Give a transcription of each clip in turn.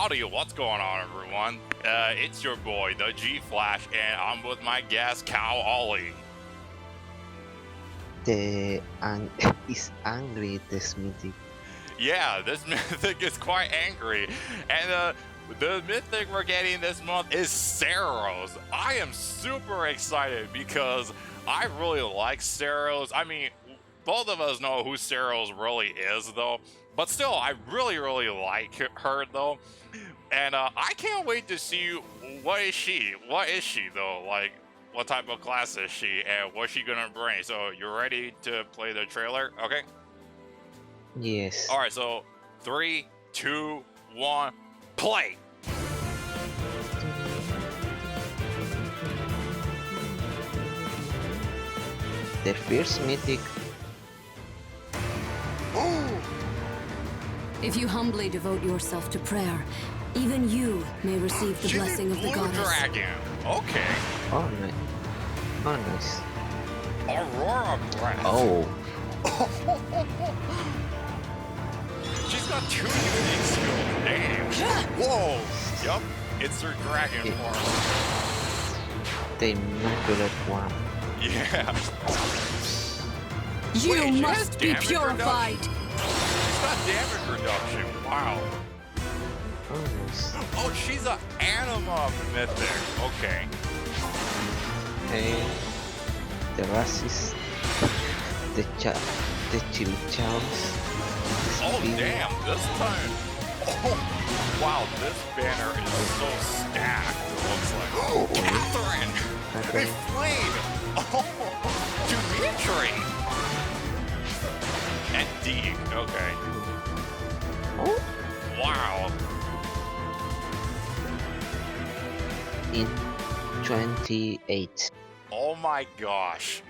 Howdy, what's going on, everyone? It's your boy, the G-Flash, and I'm with my guest, KaoAli. Is angry, this Mythic. Yeah, this mythic is quite angry, and the mythic we're getting this month is Seiros. I am super excited because I really like Seiros. I mean, both of us know who Seiros really is, though, but still, I really like her, though. And I can't wait to see what is she? What is she though? Like, what type of class is she, and what's she gonna bring? So, you ready to play the trailer? Okay. Yes. All right. So, 3, 2, 1, play. The first Mythic. If you humbly devote yourself to prayer, even you may receive the She's blessing a of the blue goddess. dragon. Okay. Oh, nice. Oh, nice. Aurora breath. Oh. She's got 2 unique skills. Damn. Whoa. Yup. It's her dragon form. The immaculate one. Yeah. You Wait, she has must be damage purified. She's got damage reduction. Wow. Oh, nice. Oh, she's an anima mythic. Okay. And the racist. The chilichaos. Oh, damn. This time. Oh, wow. This banner is so stacked. It looks like. Oh, Catherine. Okay. A flame. Oh, Dimitri. And Deke. Okay. Oh. Wow. In 28. Oh my gosh.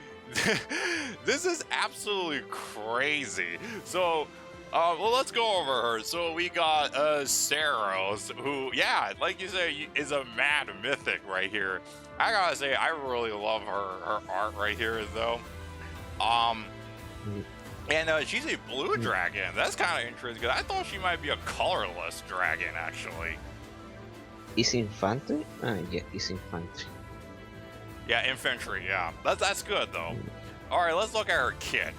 This is absolutely crazy. So, well, let's go over her. So we got Seiros, who, yeah, like you say, is a mad mythic right here. I gotta say, I really love her art right here, though. And she's a blue dragon. That's kind of interesting, because I thought she might be a colorless dragon, actually. Is infantry? Ah, yeah, is infantry. Yeah, infantry, yeah. That's good, though. Alright, let's look at her kit.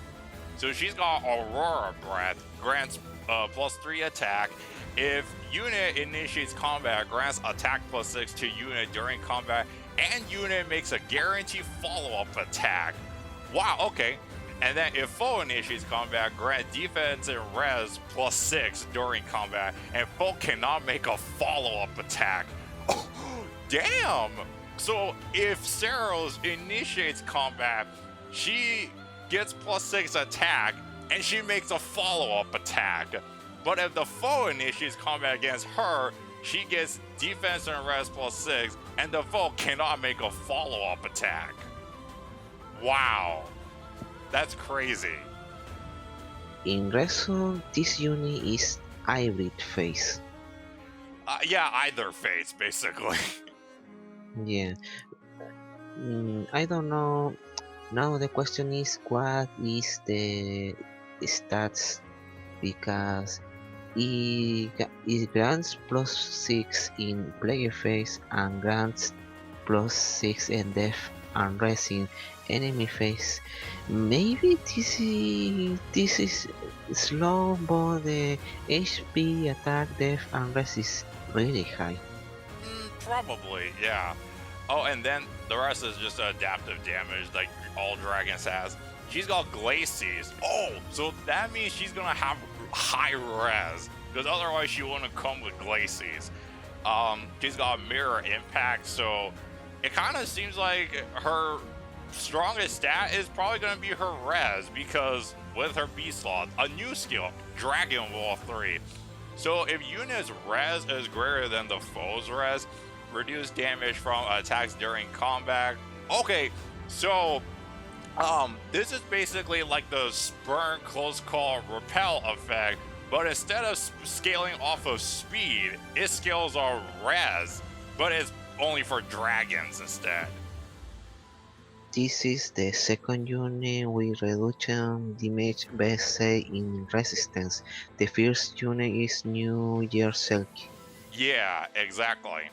So she's got Aurora Breath, grants +3 attack. If unit initiates combat, grants attack +6 to unit during combat, and unit makes a guaranteed follow-up attack. Wow, okay. And then if foe initiates combat, grant defense and res +6 during combat, and foe cannot make a follow-up attack. Oh, damn! So if Seiros initiates combat, she gets +6 attack, and she makes a follow-up attack. But if the foe initiates combat against her, she gets defense and res +6, and the foe cannot make a follow-up attack. Wow. That's crazy. In result, this unit is hybrid phase. Yeah, either face, basically. Yeah. I don't know. Now the question is, what is the stats? Because it grants +6 in player phase and grants +6 in death and res in enemy phase. Maybe this is slow, but the HP, attack, death, and res is really high. Probably, yeah. Oh, and then the rest is just adaptive damage like all dragons has. She's got Glacies. Oh, so that means she's gonna have high res, because otherwise she wouldn't come with Glacies. She's got Mirror Impact, so it kind of seems like her strongest stat is probably going to be her res, because with her beast slot, a new skill, Dragon Wall 3. So if unit's res is greater than the foe's res, reduce damage from attacks during combat. Okay, so this is basically like the Spurn Close Call Repel effect, but instead of scaling off of speed, it scales on res, but it's only for dragons instead. This is the second unit with reduction damage based in resistance. The first unit is New Year Selkie. Yeah, exactly.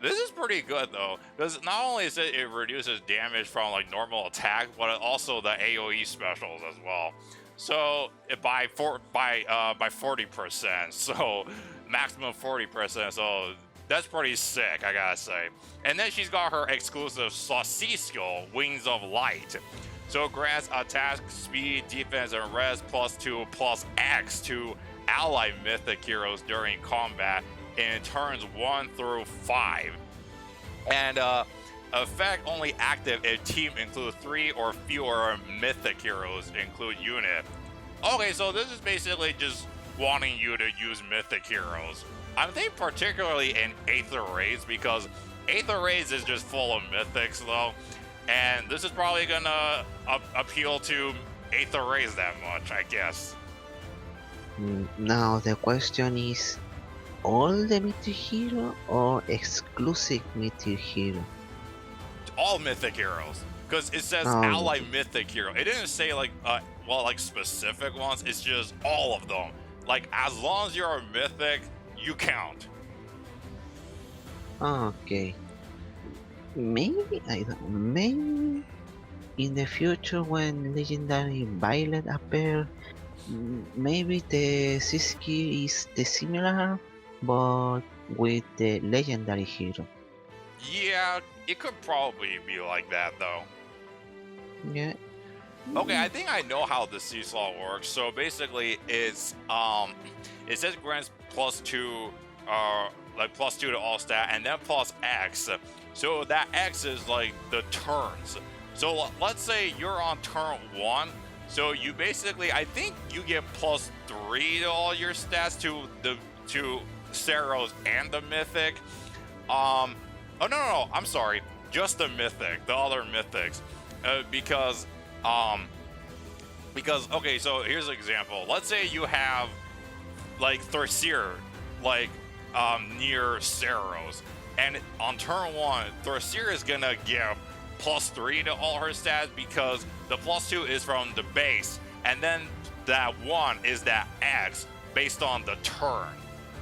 This is pretty good though, because not only is it reduces damage from like normal attack, but also the AOE specials as well. So by 40%, so maximum 40%. So that's pretty sick, I gotta say. And then she's got her exclusive C skill, Wings of Light. So it grants attack, speed, defense, and res +2 plus X to ally mythic heroes during combat in turns 1 through 5. And effect only active if team includes 3 or fewer mythic heroes include unit. Okay, so this is basically just wanting you to use mythic heroes. I think particularly in Aether Raids, because Aether Raids is just full of mythics though. And this is probably gonna appeal to Aether Raids that much, I guess. Now the question is, all the Mythic Hero or exclusive Mythic Hero? All mythic heroes, because it says ally mythic hero. It didn't say like like specific ones. It's just all of them. Like as long as you're a mythic, you count. Okay. Maybe, I don't know, maybe in the future when Legendary Violet appear, maybe the Siski is the similar, but with the Legendary Hero. Yeah, it could probably be like that though. Yeah. Okay, I think I know how the seesaw works. So basically, it's it says grants +2, like +2 to all stat, and then plus X. So that X is like the turns. So let's say you're on turn 1. So you basically, I think you get +3 to all your stats to Seiros and the Mythic. Oh no, I'm sorry, just the Mythic, the other Mythics, because okay, so here's an example. Let's say you have like Thorcir, like near Seiros, and on turn 1, Thorcir is gonna give +3 to all her stats because the +2 is from the base, and then that 1 is that X based on the turn.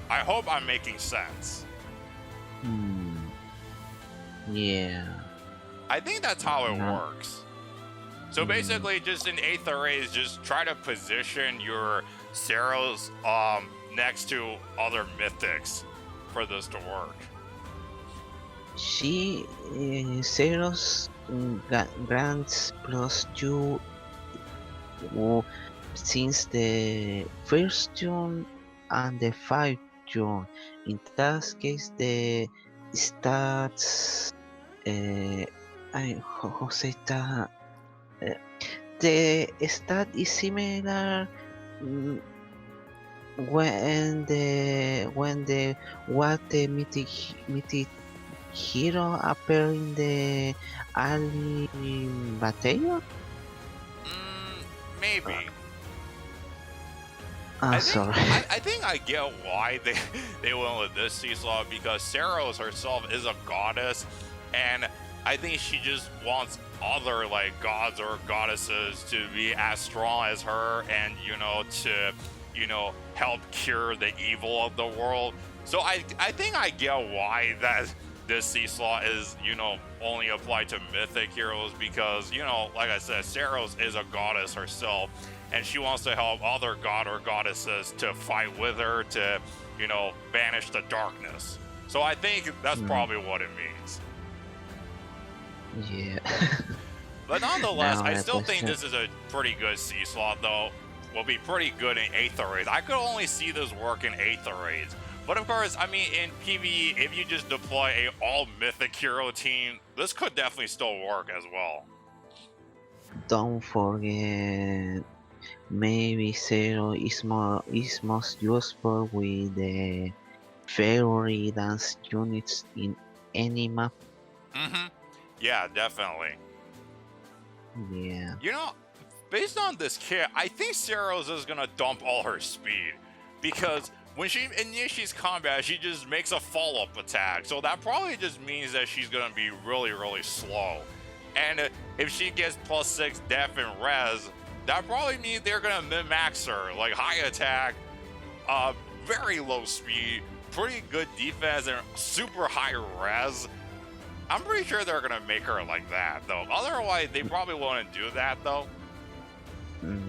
I hope I'm making sense. Yeah. I think that's how it works. So basically, just in Aether Raids, just try to position your Seiros next to other mythics for this to work. She Seiros grants +2 since the first turn and the 5th turn. In that case, the stats how say that the stat is similar when the what the mythic hero appear in the early battle. Maybe. Sorry. I think I get why they went with this seesaw, because Seiros herself is a goddess, and I think she just wants other like gods or goddesses to be as strong as her, and to help cure the evil of the world. So I think I get why that this seesaw is only applied to mythic heroes, because like I said, Seiros is a goddess herself, and she wants to help other god or goddesses to fight with her to banish the darkness. So I think that's probably what it means. Yeah. But nonetheless, Now I still question. think this is a pretty good C-slot, though. Will be pretty good in Aether Raids. I could only see this work in Aether Raids. But of course, I mean, in PvE, if you just deploy a all-mythic hero team, this could definitely still work as well. Don't forget, maybe Zero is most useful with the fairy dance units in any map. Yeah, definitely. Yeah. Based on this kit, I think Seiros is gonna dump all her speed, because when she initiates combat, she just makes a follow-up attack. So that probably just means that she's gonna be really, really slow. And if she gets +6 def and res, that probably means they're gonna min-max her, like high attack, very low speed, pretty good defense and super high res. I'm pretty sure they're gonna make her like that though. Otherwise, they probably wouldn't do that though. Mm,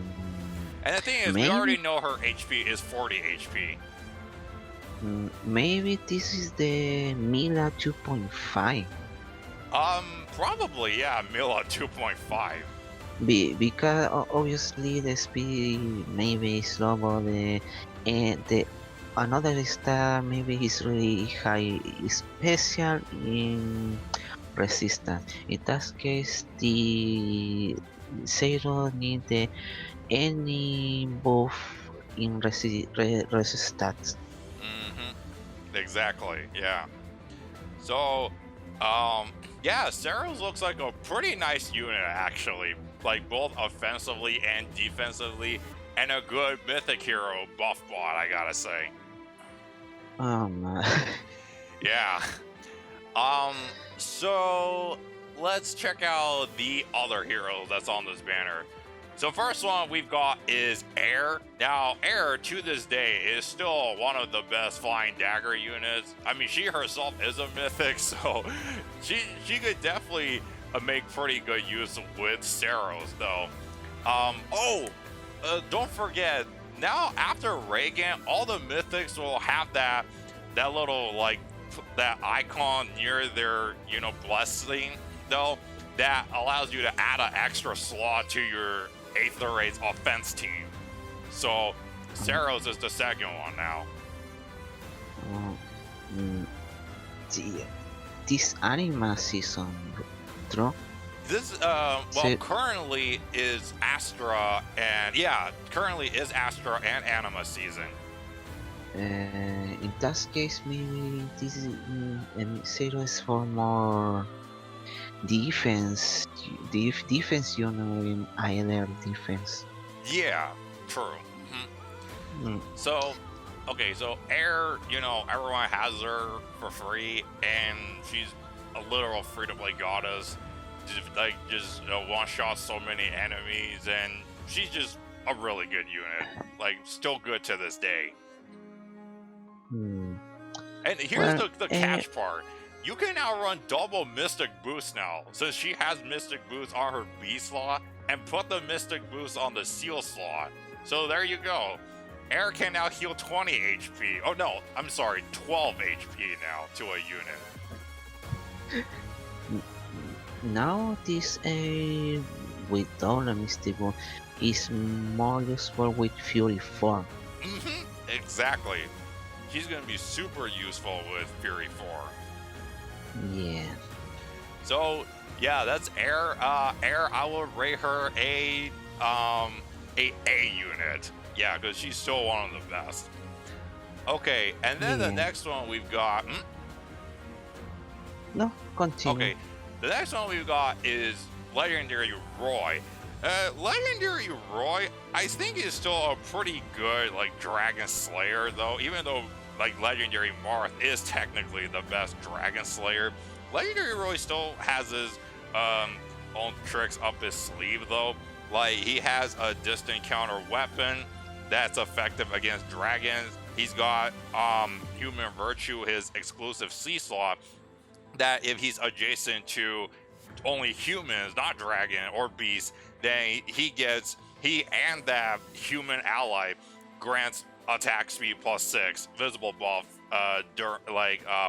And the thing is, we maybe, already know her HP is 40 HP. maybe this is the Mila 2.5. Probably, yeah, Mila 2.5. Because obviously the speed maybe is low, but the another star maybe is really high special in resistance. In that case, the Zero need any buff in resistance. Exactly, yeah. So, yeah, Seiros looks like a pretty nice unit actually, like both offensively and defensively, and a good mythic hero buff bot, I gotta say. Yeah. So let's check out the other heroes that's on this banner. So first one we've got is Air. Now, Air to this day is still one of the best flying dagger units. I mean, she herself is a mythic, so she could definitely make pretty good use with Seiros, though. Don't forget, now after Reagan, all the mythics will have that little like that icon near their blessing, though, that allows you to add an extra slot to your Aether Raid's offense team. So Seiros is the second one now. This anima season, true? This currently is Astra and Anima season. In that case, maybe this is Zero is for more defense, defense in either defense. Yeah, true. So, okay, so Air, everyone has her for free, and she's a literal free-to-play goddess. Just one-shot so many enemies, and she's just a really good unit. Like, still good to this day. And here's the catch part. You can now run double Mystic Boost now, since she has Mystic Boost on her B slot, and put the Mystic Boost on the Seal slot. So there you go. Air can now heal 20 HP. Oh no, I'm sorry, 12 HP now to a unit. Now this with double Mystic Boost is more useful with Fury 4. Exactly. She's gonna be super useful with Fury 4. Yeah. So yeah, that's Air. Air, I will rate her a unit. Yeah, because she's still one of the best. Okay, and then the next one we've got. No, continue. Okay, the next one we've got is Legendary Roy. Legendary Roy, I think, is still a pretty good Dragon Slayer, though. Even though Legendary Marth is technically the best Dragon Slayer, Legendary Roy still has his own tricks up his sleeve, though. He has a distant counter weapon that's effective against dragons. He's got Human Virtue, his exclusive C slot, that if he's adjacent to only humans, not dragon or beast, then he and that human ally grants attack speed +6, visible buff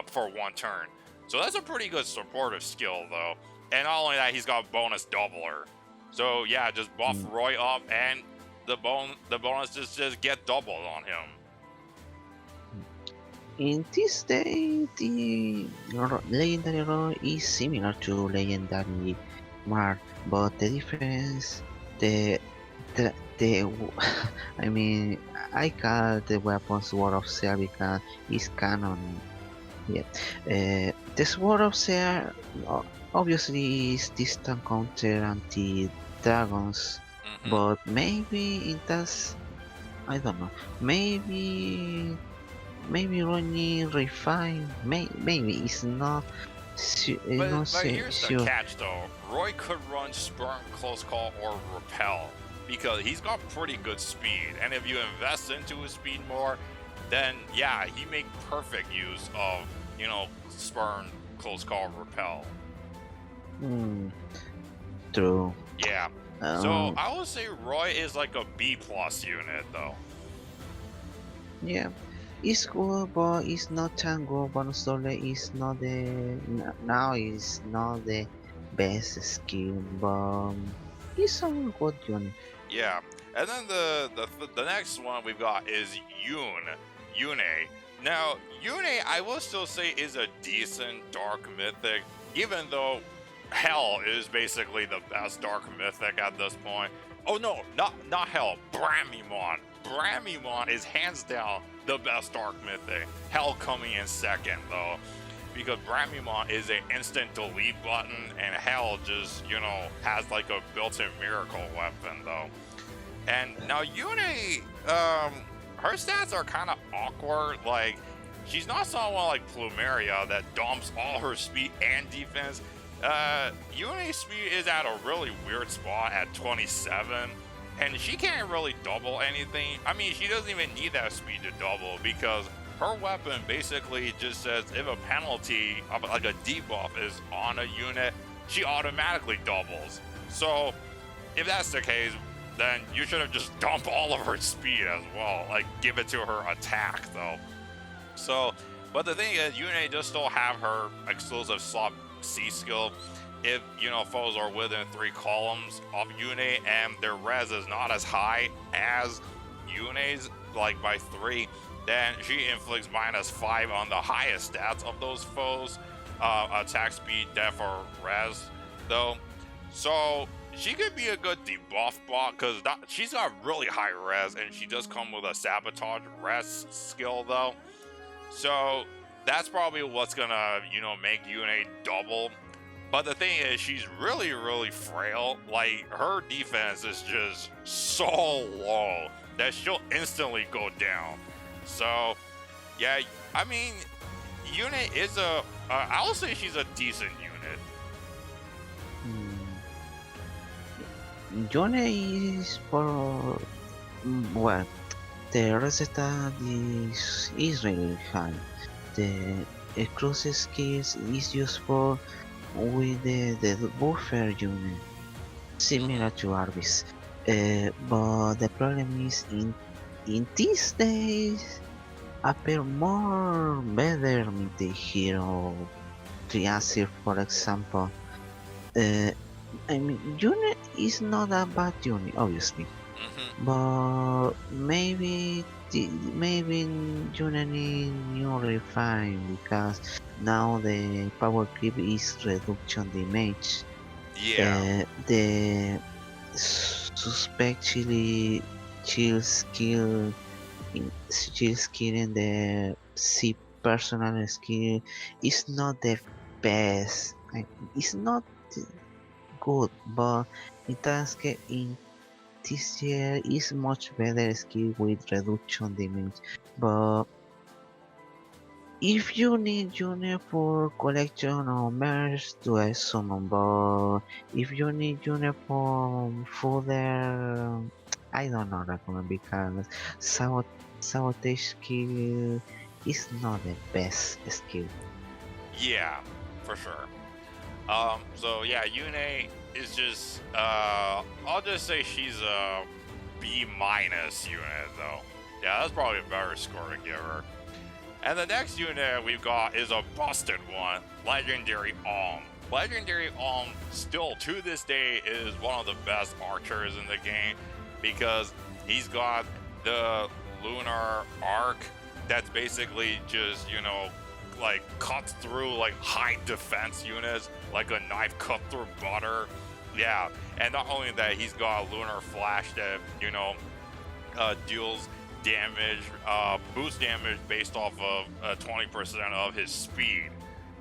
for one turn. So that's a pretty good supportive skill, though. And not only that, he's got bonus doubler. So yeah, just buff Roy up, and the bonus just get doubled on him. In this day, the Legendary Roy is similar to Legendary Marth, but the difference, I mean, I call the weapon Sword of Seer because it's canon. Yeah. The Sword of Seer obviously is distant counter anti-dragons, but maybe it does. I don't know. Maybe running refine. Maybe it's not. But here's the catch, though. Roy could run Spurn, Close Call, or Repel, because he's got pretty good speed, and if you invest into his speed more, then yeah, he make perfect use of, spurn, close call, repel. Hmm. True. Yeah. So Um. I would say Roy is like a B+ unit though. Yeah. It's good, but it's not tan good. Bonus Sole is not now is not the best skill, but it's a good unit. Yeah. And then the next one we've got is Yune. Now, Yune, I will still say is a decent Dark Mythic, even though Hell is basically the best Dark Mythic at this point. Oh no, not Hell, Bramimon. Bramimon is hands down the best Dark Mythic. Hell coming in second though, because Bramimon is an instant delete button, and Hell just, has like a built-in miracle weapon though. And now Yune, her stats are kind of awkward. Like, she's not someone like Plumeria that dumps all her speed and defense. Yune's speed is at a really weird spot at 27, and she can't really double anything. I mean, she doesn't even need that speed to double, because her weapon basically just says if a penalty, like a debuff, is on a unit, she automatically doubles. So, if that's the case, then you should have just dumped all of her speed as well. Like, give it to her attack, though. So, but the thing is, Yune does still have her exclusive slot C skill. If, foes are within 3 columns of Yune and their res is not as high as Yune's, like by 3, then she inflicts -5 on the highest stats of those foes. Attack speed, def, or res, though. So, she could be a good debuff bot, because she's got really high res, and she does come with a sabotage res skill though. So that's probably what's gonna, make Yune double. But the thing is, she's really, really frail. Like, her defense is just so low that she'll instantly go down. So, yeah, I mean, Yune is I'll say she's a decent unit. Yone is for well, the Rosetta is really high. The exclusive skills is used for with the buffer unit, similar to Arbis. But the problem is in these days appear more better mythic hero, Triasir for example. I mean, unit is not a bad unit, obviously, but maybe unit need new refine, because now the power creep is reduction damage. Yeah. The suspect chill skill in the C personal skill is not the best. It's not good, but in this year is much better skill with reduction damage. But if you need unit for collection or merge, do a summon. But if you need unit for further, I don't know recommend, because sabotage skill is not the best skill. Yeah, for sure. So yeah, Yune is just, I'll just say she's a B- unit though. Yeah, that's probably a better score to give her. And the next unit we've got is a busted one, Legendary Alm. Legendary Alm still to this day is one of the best archers in the game, because he's got the lunar arc that's basically just, like cuts through like high defense units like a knife cut through butter. Yeah, and not only that, he's got a lunar flash that, deals damage, boost damage based off of 20% of his speed.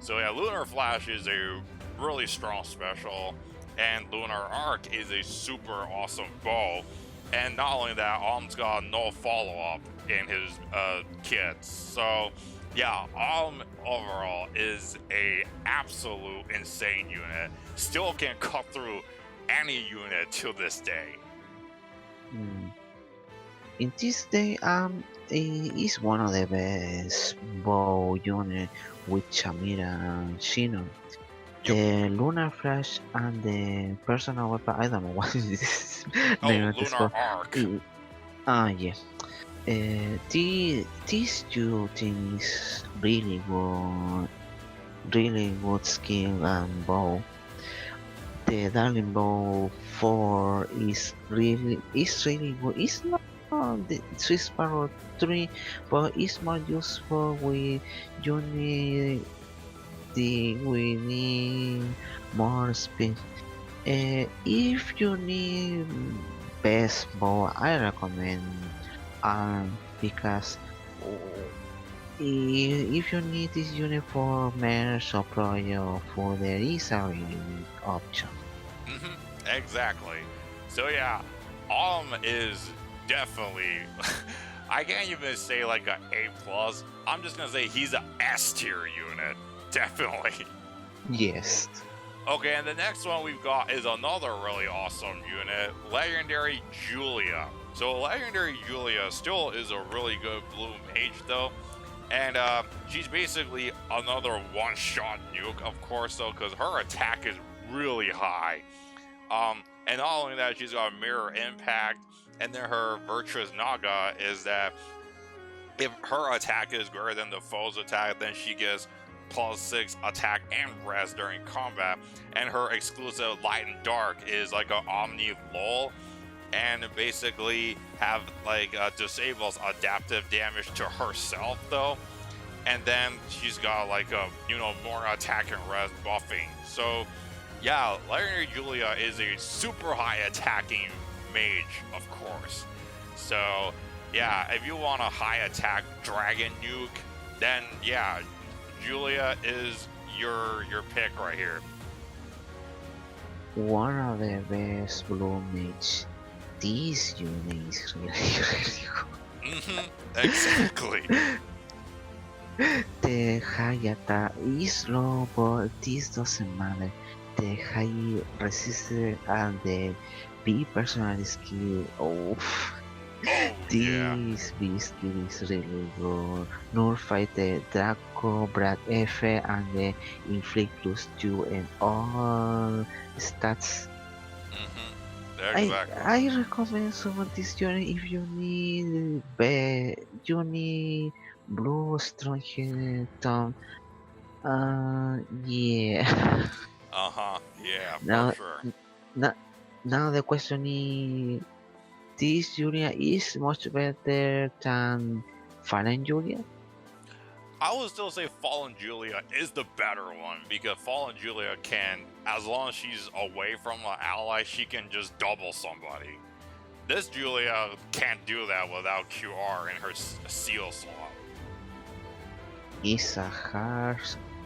So yeah, lunar flash is a really strong special, and lunar arc is a super awesome bow. And not only that, Alm's got no follow-up in his kits. So yeah, Alm overall is a absolute insane unit. Still can cut through any unit to this day. in this day, is one of the best bow unit with Shamira and Shinon. Yep. The Lunar Flash and the personal weapon, I don't know what is this Oh, name of this Lunar called. Arc. Yeah. This two things really good skill and bow. The Darling Bow 4 is really good. It's not the Swiss Sparrow 3, but it's more useful with you need we need more speed. If you need best bow, I recommend because if you need this unit for merge or project for there is a really good option. Exactly. So yeah, is definitely. I can't even say like a A plus. I'm just gonna say he's a S tier unit. Definitely. Yes. Okay, and the next one we've got is another really awesome unit, Legendary Julia. So Legendary Julia still is a really good blue mage though. And she's basically another one-shot nuke, of course, though, because her attack is really high. And not only that, she's got a mirror impact, and then her virtuous naga is that if her attack is greater than the foe's attack, then she gets +6 attack and res during combat. And her exclusive light and dark is like an omni lull, and basically have like disables adaptive damage to herself though. And then she's got like a more attack and res buffing. So yeah, Legendary Julia is a super high attacking mage, of course. So yeah, if you want a high attack dragon nuke, then yeah, Julia is your pick right here. One of the best blue mage. This unit is really good. Exactly. The high attack is low, but this doesn't matter. The high resistance and the B personal skill. Oh yeah. This B skill is really good. Nor fight the Draco, Brad F, and the Inflict +2 and all stats. Exactly. I recommend some of this unit if you need blue strong Tom. Yeah. Yeah, now, for sure. now, now the question is, this Julia is much better than Fallen Julia? I would still say Fallen Julia is the better one because Fallen Julia can, as long as she's away from an ally, she can just double somebody. This Julia can't do that without QR in her seal slot. It's a hard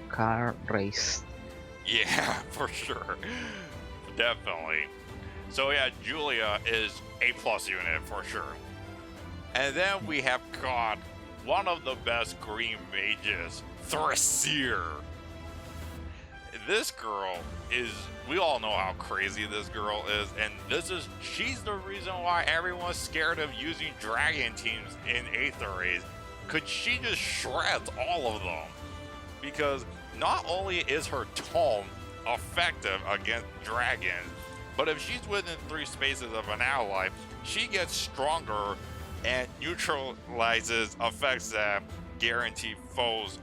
car race. Yeah, for sure. Definitely. So yeah, Julia is A+ unit for sure. And then we have got one of the best green mages, Thracier. This girl is, we all know how crazy this girl is, and she's the reason why everyone's scared of using dragon teams in Aether Rays, because she just shreds all of them. Because not only is her tome effective against dragons, but if she's within 3 spaces of an ally, she gets stronger and neutralizes effects that guarantee foes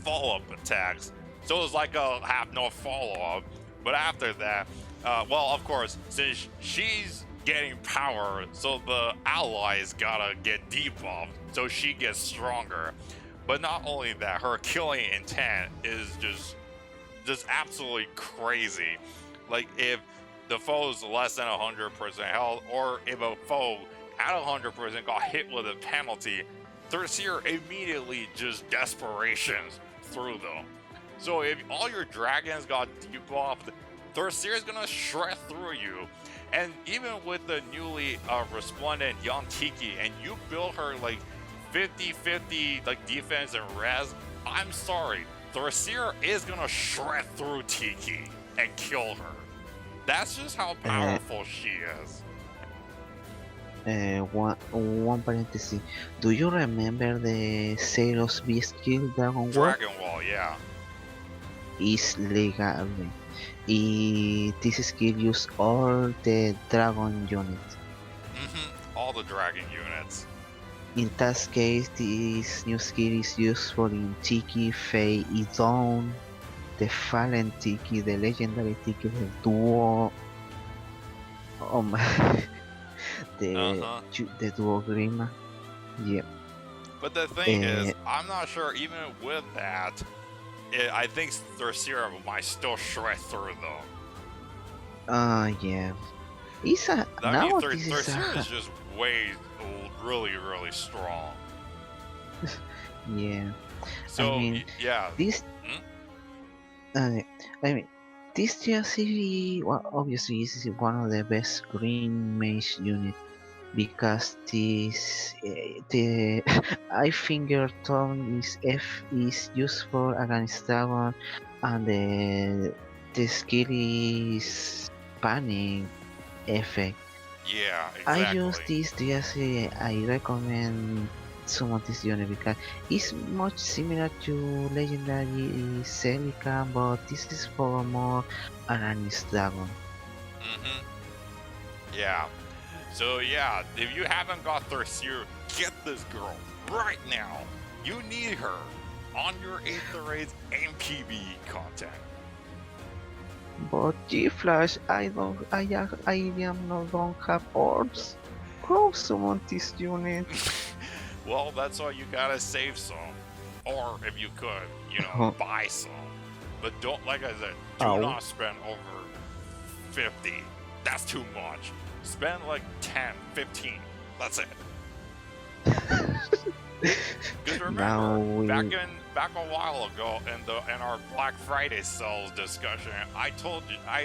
follow-up attacks. So it's like a have no follow-up. But after that, well, of course, since she's getting power, so the allies gotta get debuffed, so she gets stronger. But not only that, her killing intent is just absolutely crazy. Like if the foe's less than 100% health, or if a foe at 100% got hit with a penalty, Thracier immediately just desperations through them. So if all your dragons got debuffed, Thracier is gonna shred through you. And even with the newly resplendent Young Tiki, and you build her like 50-50 like defense and res, I'm sorry, Thracier is gonna shred through Tiki and kill her. That's just how powerful she is. one parenthesis. Do you remember the Seiros skill Dragon Wall? Dragon Wall, yeah. Is legal. This skill use all the dragon units. All the dragon units. In that case, this new skill is useful in Tiki, Fei, Idon, the Fallen Tiki, the Legendary Tiki, the Duo. Oh my. The Duo Grima. Yeah. But the thing is, I'm not sure even with that, I think Thurcira might still shred through though. Yeah. It's a Thurcira is just really strong. Yeah. So I mean, yeah. This. This DLC, well, obviously, is one of the best green mage units because this the eye finger tone is useful against dragon, and the skill is panic effect. Yeah, exactly. I use this DLC. I recommend some of this unit because it's much similar to Legendary Celica, but this is for more Aranis Dragon. Yeah. So yeah, if you haven't got Thurcira, get this girl right now. You need her on your Aether Raids and PvE content. But G-Flash, I don't have orbs. Grow some on this unit. Well, that's why you gotta save some, or if you could, buy some. But don't, like I said, do not spend over 50. That's too much. Spend like 10, 15. That's it. Because remember, back a while ago in our Black Friday sales discussion, I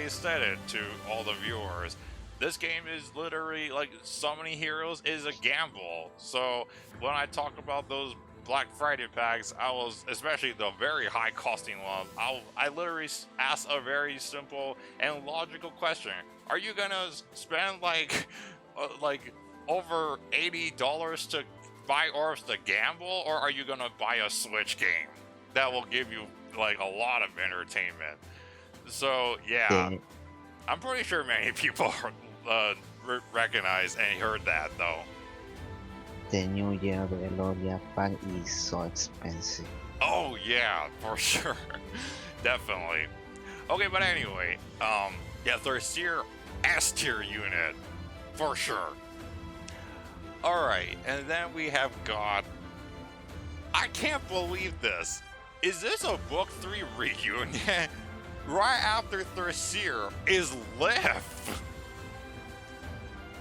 said it to all the viewers. This game is literally like summoning heroes is a gamble. So when I talk about those Black Friday packs, I was, especially the very high costing ones, I literally asked a very simple and logical question: are you gonna spend like over $80 to buy orbs to gamble, or are you gonna buy a Switch game that will give you like a lot of entertainment? So yeah, I'm pretty sure many people recognize and heard that though. The New Year Veloria pack is so expensive. Oh yeah, for sure. Definitely. Okay, but anyway, yeah, Thurcira S tier unit for sure. Alright, and then we have got, I can't believe this. Is this a book 3 reunion? Right after Thurcira is Lif.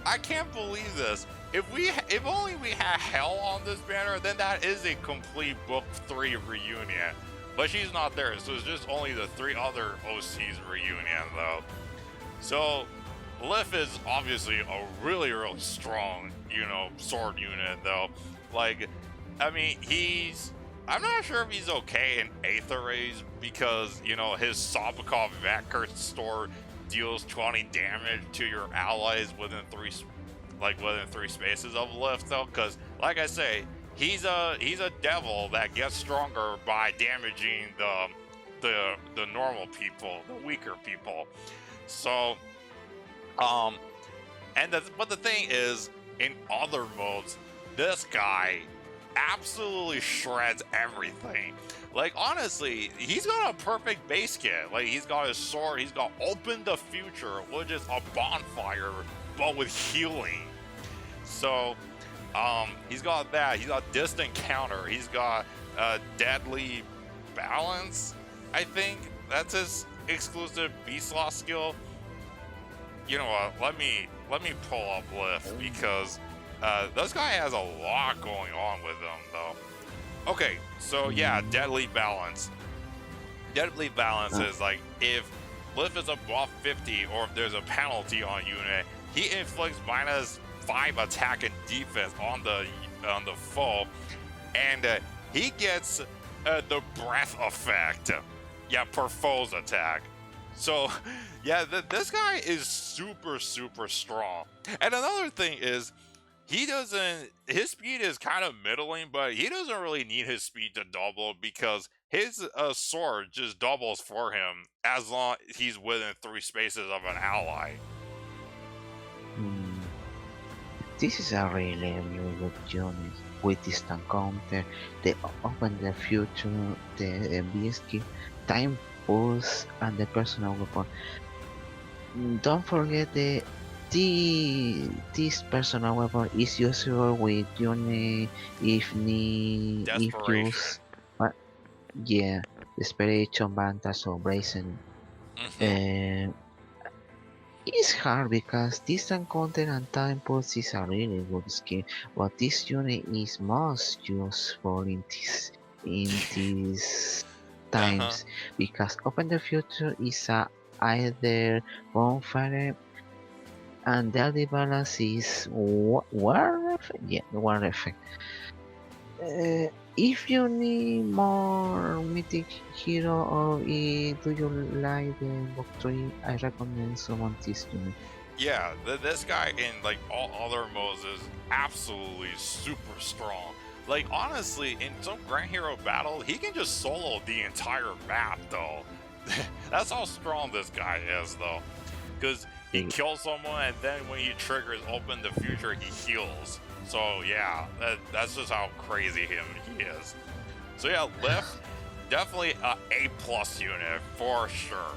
I can't believe this. If only we had Hell on this banner, then that is a complete book 3 reunion. But she's not there, so it's just only the 3 other OCs reunion though. So Lif is obviously a really strong, sword unit though. Like, I mean, I'm not sure if he's okay in Aether Raids because, his Sobakov Vatkurt store deals 20 damage to your allies within 3 spaces of Lif though, because like I say, he's a devil that gets stronger by damaging the normal people, the weaker people. So but the thing is, in other modes, this guy absolutely shreds everything. Like, honestly, he's got a perfect base kit. Like, he's got his sword, he's got Open the Future, which is a bonfire, but with healing. So, he's got that. He's got Distant Counter. He's got Deadly Balance, I think. That's his exclusive Beast Loss skill. You know what? Let me pull up Lif because this guy has a lot going on with him, though. Okay, so yeah, Deadly Balance. Deadly Balance is like if Lif is above 50 or if there's a penalty on unit, he inflicts -5 attack and defense on the foe, and he gets the breath effect. Yeah, per foe's attack. So, yeah, this guy is super strong. And another thing is, he doesn't. His speed is kind of middling, but he doesn't really need his speed to double because his sword just doubles for him as long he's within 3 spaces of an ally. Hmm. This is a really, really good unit with distant counter, the open the future, the BSK, time pulse, and the personal weapon. Don't forget this personal weapon is usable with unit if need if Desperation. use yeah, desperation, vantage, or brazen. Hmm. Uh, it's hard because distant counter and time pulse is a really good skill, but this unit is most useful in these Uh-huh. times because open the future is either bonfire and the other balance is war effect. Yeah, war effect. If you need more mythic hero or do you like the book 3, I recommend summon this unit. Yeah, this guy in like all other modes is absolutely super strong. Like honestly, in some Grand Hero battle, he can just solo the entire map though. That's how strong this guy is though. Because he Eh, kills someone and then when he triggers open the future, he heals. So yeah, that's just how crazy he is. So yeah, Lift, definitely a A+ unit for sure.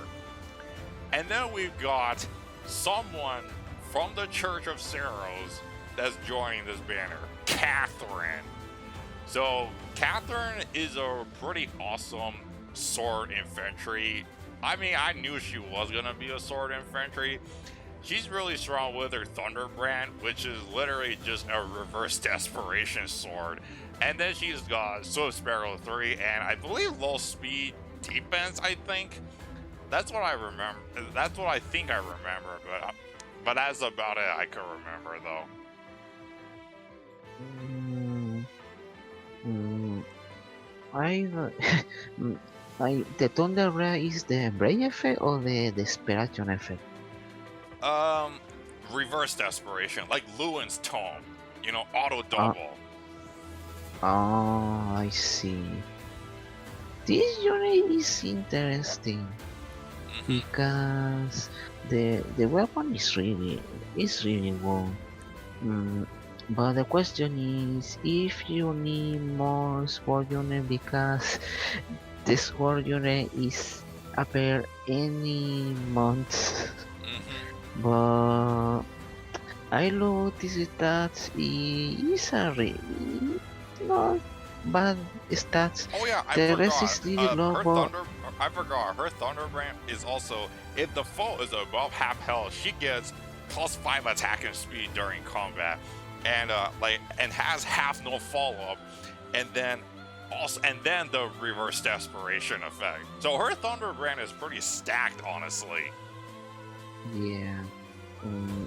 And then we've got someone from the Church of Seiros that's joining this banner, Catherine. So Catherine is a pretty awesome sword infantry. I mean, I knew she was gonna be a sword infantry. She's really strong with her Thunderbrand, which is literally just a reverse desperation sword. And then she's got Swift Sparrow 3 and I believe low speed defense, I think. That's what I remember. That's what I think I remember, but that's about it I can remember though. mm, mm, I, mm, the Thunder Ray is the break effect or the desperation effect? Um, reverse desperation, like Lewin's tome. Auto Uh, double. oh, I see. This unit is interesting Hmm. because the weapon is really good. Mm, but the question is if you need more sword unit because the sword unit is appear any month. Hmm. But I look this stats is a really not bad stats. Oh yeah, I The rest forgot. is really low, Her but thunder. I forgot. Her Thunderbrand is also if the foe is above half health, she gets +5 attack and speed during combat, and and has half no follow up, and then the reverse desperation effect. So her Thunderbrand is pretty stacked, honestly. yeah. Mm,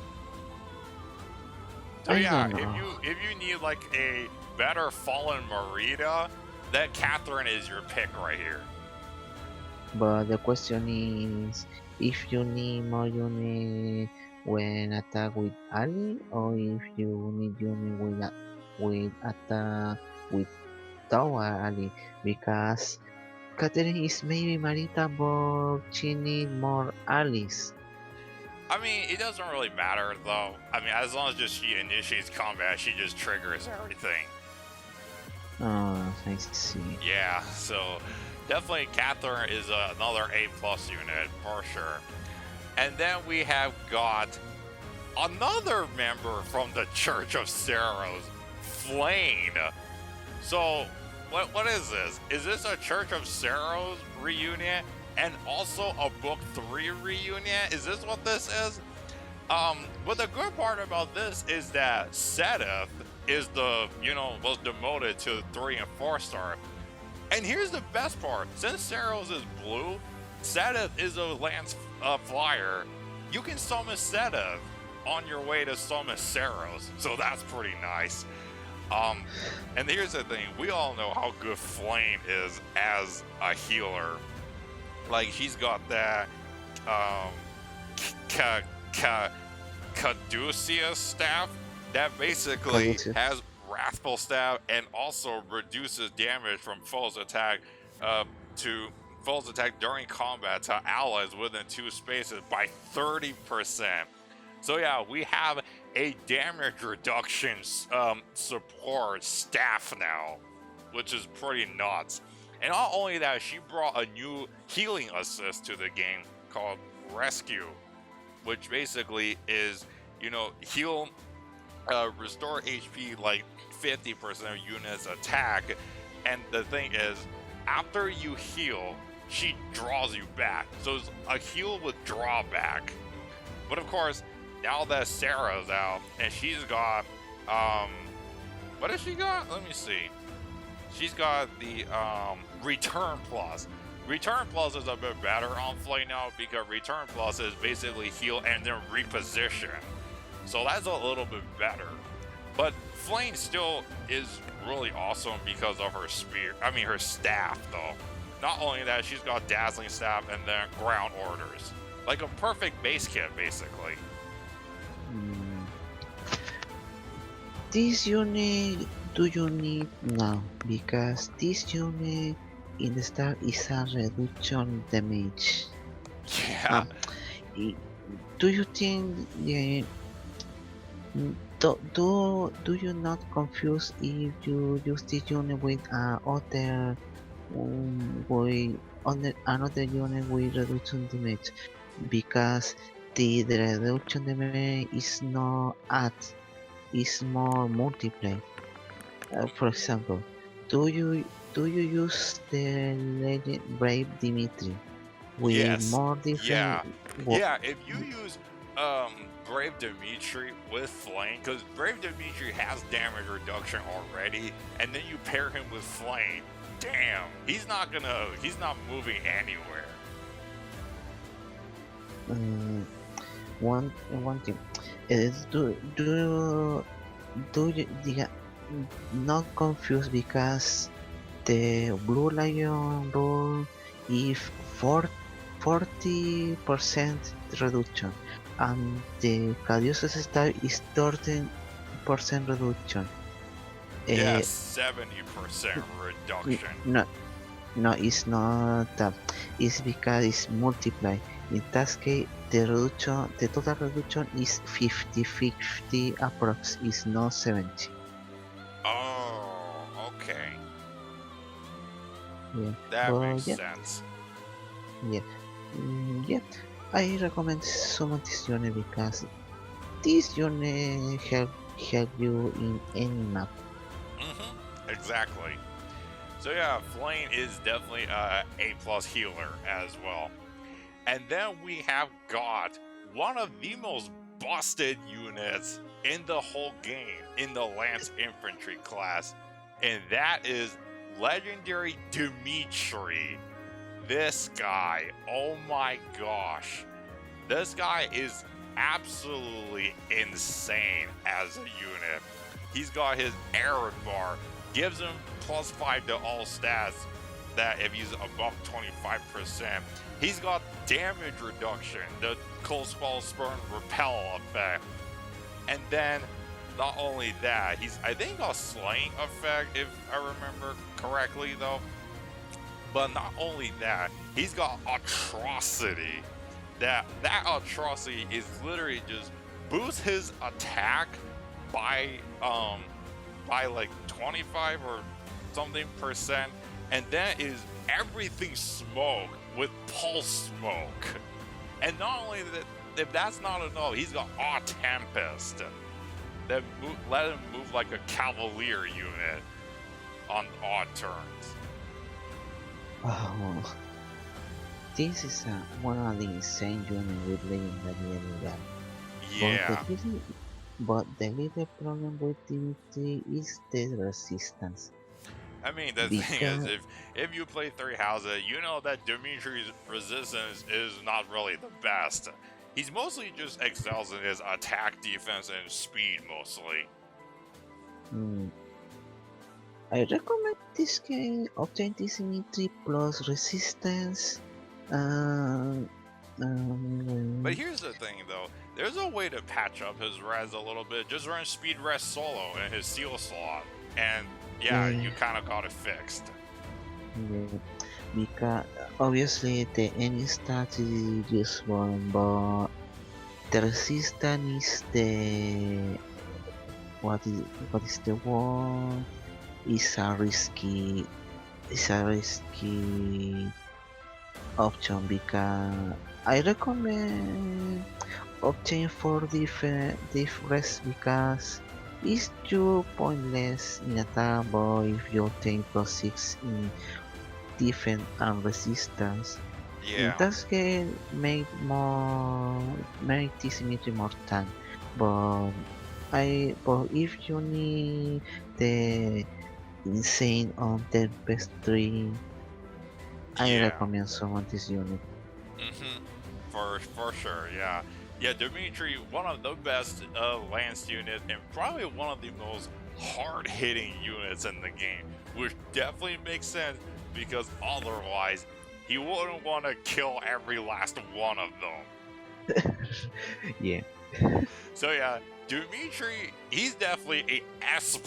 So I yeah, don't if know. you need like a better Fallen Merida, then Catherine is your pick right here. But the question is if you need more unit when attack with Ali or if you need unit with attack with Tower Ali because Catherine is maybe Marita but she need more allies. I mean, it doesn't really matter though. I mean, as long as just she initiates combat, she just triggers everything. Oh, I see. Yeah, so definitely Catherine is another A+ unit for sure. And then we have got another member from the Church of Seiros, Flane. So, what is this? Is this a Church of Seiros reunion and also a Book 3 reunion? Is this what this is? But the good part about this is that Sedith is was demoted to 3 and 4 star. And here's the best part: since Seiros is blue, Sedith is a lance flyer. You can summon Sedith on your way to summon Seiros, so that's pretty nice. Um, and here's the thing: we all know how good Flame is as a healer. Like she's got that um, Caduceus staff that basically has Wrathful Stab and also reduces damage from foes attack to foes attack during combat to allies within 2 spaces by 30%. So yeah, we have a damage reduction support staff now, which is pretty nuts. And not only that, she brought a new healing assist to the game called Rescue, which basically is, heal, restore HP like 50% of units attack. And the thing is, after you heal, she draws you back. So it's a heal with drawback. But of course, now that Sarah's out, and she's got, what has she got? Let me see. She's got the Return Plus. Return Plus is a bit better on Flame now because Return Plus is basically heal and then reposition. So that's a little bit better. But Flame still is really awesome because of her her staff though. Not only that, she's got Dazzling Staff and then Ground Orders. Like a perfect base kit, basically. This unit do you need now? Because this unit in the start is a reduction damage. Yeah. Do you think do you not confuse if you use this unit with other another unit with reduction damage? Because the reduction damage is not is more multiplayer. For example, do you use the legend Brave Dimitri with more different? Yeah. If you use Brave Dimitri with Flame, because Brave Dimitri has damage reduction already, and then you pair him with Flame. Damn, he's not moving anywhere. One thing is do you not confused because the Blue Lion rule is 40% reduction and the Caduceus style is 13% reduction. Yeah, 70% reduction. No, it's not that. It's because it's multiply. In that case, the total reduction is 50-50 approx. Is not 70. Oh, okay. Yeah. That makes sense. Yeah. Yeah. I recommend summon this unit because this unit help you in any map. Exactly. So yeah, Flame is definitely a A+ healer as well. And then we have got one of the most busted units in the whole game in the Lance Infantry class, and that is Legendary Dimitri. This guy, oh my gosh, this guy is absolutely insane as a unit. He's got his Arid bar, gives him +5 to all stats that if he's above 25%. He's got damage reduction, the Cold Spurn Repel effect. And then, not only that, I think got Slaying effect, if I remember correctly though. But not only that, he's got Atrocity. That Atrocity is literally just boosts his attack by like 25 or something %, and then is everything smoke with pulse smoke. And not only that, if that's not enough, he's got Awe Tempest that let him move like a Cavalier unit on odd turns. Oh, this is one of the insane units with Legendary Elegant. Yeah. But the little problem with Dimitri is the resistance. I mean, the thing is, if you play 3 houses, you know that Dimitri's resistance is not really the best. He's mostly just excels in his attack, defense, and speed, mostly. I recommend this game, obtain this Dimitri plus resistance, But here's the thing, though. There's a way to patch up his res a little bit. Just run speed res solo in his seal slot, and yeah, Yeah. you kind of got it fixed. Yeah, because obviously the any stat is useful, but the resistance is the what is the word? Is a risky option because I recommend opting for different because it's too pointless in attack, but if you obtain +6 in defense and resistance, in Yeah. that case make this Dimitri more tank. But if you need the insane on Tempest 3, I Yeah. recommend summon this unit. For sure, yeah. Yeah, Dimitri, one of the best Lance units and probably one of the most hard-hitting units in the game, which definitely makes sense because otherwise he wouldn't want to kill every last one of them. Yeah. So yeah, Dimitri, he's definitely a S+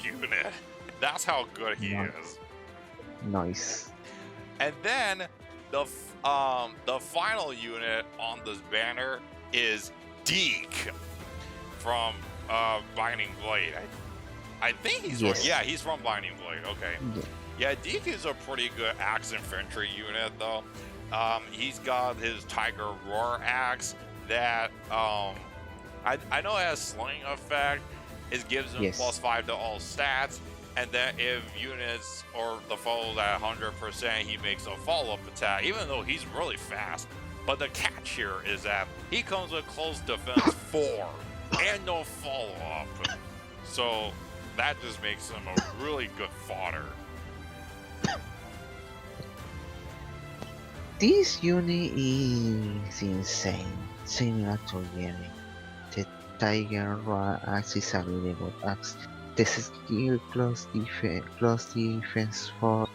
unit. That's how good he Nice. is. Nice. And then the final unit on this banner is Deke from Binding Blade. I think he's Yes. he's from Binding Blade. Okay. Yeah, Deke is a pretty good axe infantry unit though. He's got his Tiger Roar axe that I know it has sling effect. It gives him Yes. +5 to all stats. And then if units or the foes at 100%, he makes a follow-up attack, even though he's really fast. But the catch here is that he comes with close defense 4 and no follow-up. So that just makes him a really good fodder. This unit is insane, similar to Yeri. The Tiger Roar axe is a really good axe. The skill close defense for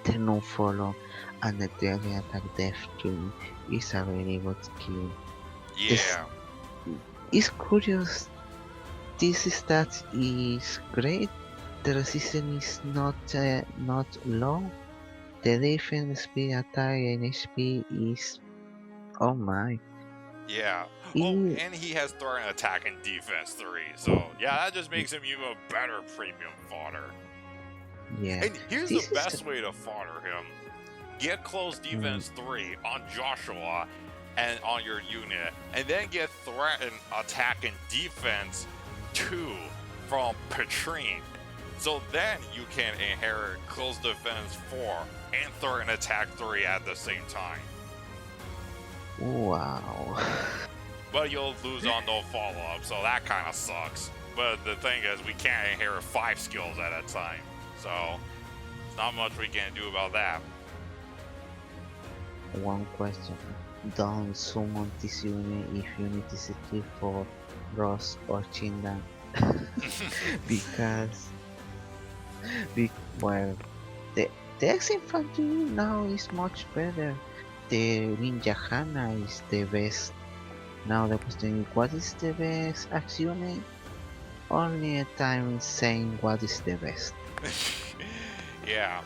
the no follow and the daily attack death 2 is a really good skill. Yeah. It's curious, this stat is great, the resistance is not low, the defense, speed, attack and HP is oh my. Yeah. Oh, and he has throw and attack and defense 3. So yeah, that just makes him even a better premium fodder. Yeah. And here's This the is best way to fodder him. Get close defense 3 on Joshua and on your unit, and then get threat and attack and defense 2 from Petrine. So then you can inherit close defense 4 and threat and attack 3 at the same time. Wow. But you'll lose on no follow-up, so that kind of sucks. But the thing is, we can't inherit 5 skills at a time, so there's not much we can do about that. One question. Don't summon this unit if unit is equipped for Ross or Chindan. because well, the X-Infantry now is much better. The Ninja Hana is the best. Now the question is, what is the best axe unit? Only a time saying what is the best. Yeah.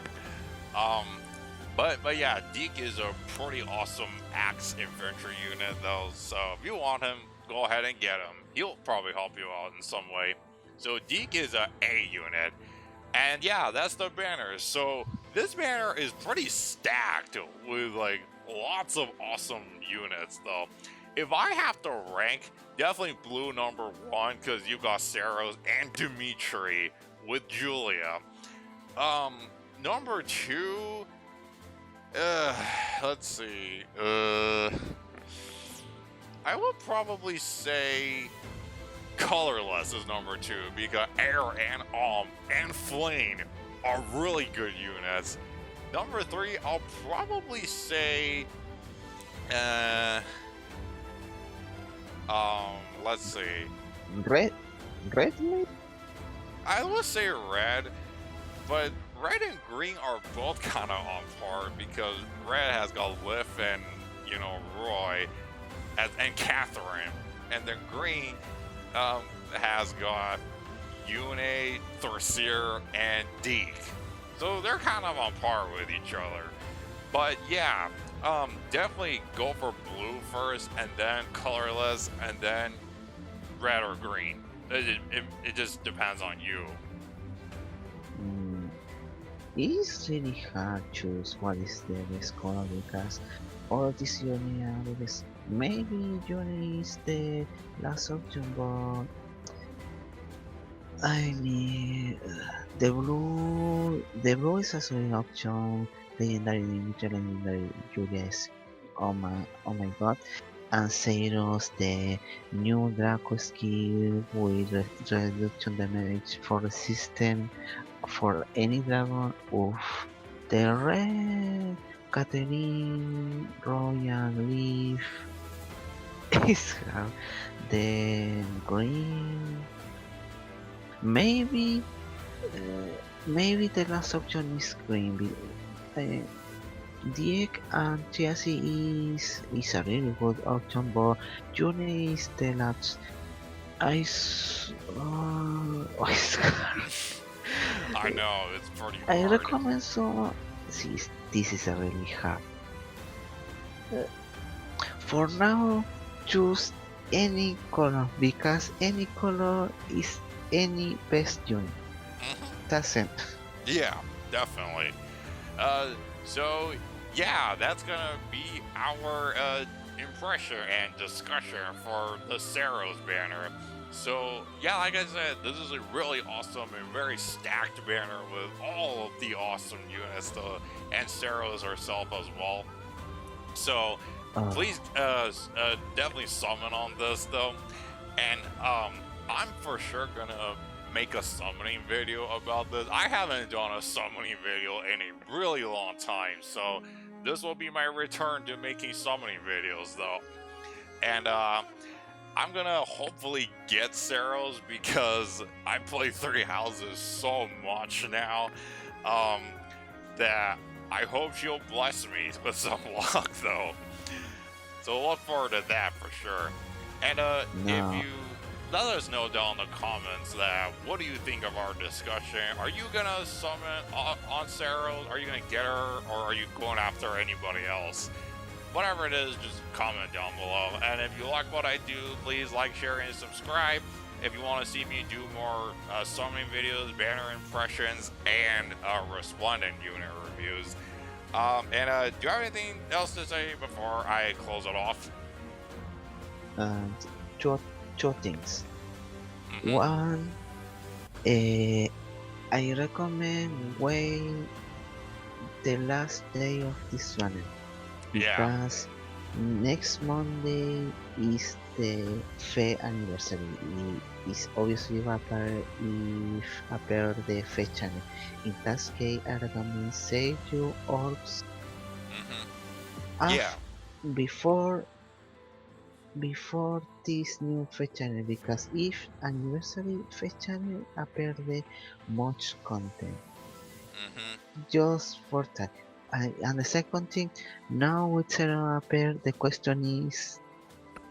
But yeah, Deke is a pretty awesome axe infantry unit though, so if you want him, go ahead and get him. He'll probably help you out in some way. So Deke is a unit, and yeah, that's the banner. So this banner is pretty stacked with like lots of awesome units though. If I have to rank, definitely blue number 1 because you've got Seiros and Dimitri with Julia. Number 2. Let's see. I would probably say Colorless is number 2 because Air and Flame are really good units. Number 3, I'll probably say. Let's see. Red? I would say red, but red and green are both kind of on par because red has got lift and Roy and Catherine, and then green has got Yune, Thorsier, and Deke. So they're kind of on par with each other. But yeah, definitely go for blue first, and then colorless, and then red or green. It just depends on you. It's really hard to choose what is the best color because all of these Uni are the best. Maybe Uni is the last option, but I mean the blue is also an option. Legendary Dimitri, legendary Julius. Oh my god. And Seiros, the new Draco skill with reduction damage for resistance for any dragon. Oof. The red Catherine Royal Leaf is hard. The green. Maybe the last option is green. Diek and Chiasi is a really good option, but June is the last. It's I know, it's pretty hard. I recommend so. This is a really hard. For now, choose any color because any color is any best unit. That's it. Yeah, definitely. So yeah, that's gonna be our impression and discussion for the Seiros banner. So yeah, like I said, this is a really awesome and very stacked banner with all of the awesome units, and Seiros herself as well. So please definitely summon on this though, and I'm for sure gonna make a summoning video about this. I haven't done a summoning video in a really long time, so this will be my return to making summoning videos though. And I'm gonna hopefully get Seiros because I play 3 houses so much now that I hope she'll bless me with some luck though. So look forward to that for sure. And if you let us know down in the comments that what do you think of our discussion? Are you gonna summon on Seiros? Are you gonna get her, or are you going after anybody else? Whatever it is, just comment down below. And if you like what I do, please like, share, and subscribe. If you want to see me do more summoning videos, banner impressions, and resplendent unit reviews. And do you have anything else to say before I close it off? Two things. One, I recommend wait the last day of this channel because next Monday is the Fe anniversary. It's obviously appear the Fe channel. In that case, I recommend save your orbs before this new Fetch channel, because if anniversary Fetch channel appear the much content just for that. And the second thing, now with Seiros appear, the question is,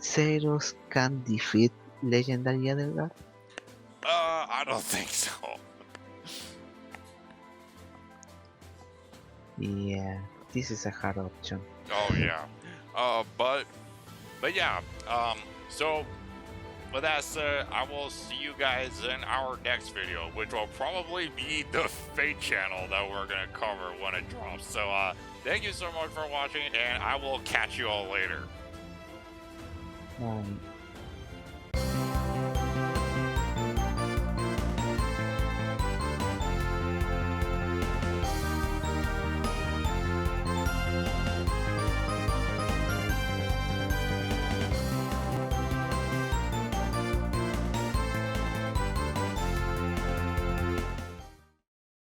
Seiros can defeat legendary Adelgard? I don't think so. Yeah, this is a hard option. Oh yeah. But yeah, so with that said, I will see you guys in our next video, which will probably be the Fate channel that we're gonna cover when it drops. So thank you so much for watching, and I will catch you all later. Bye.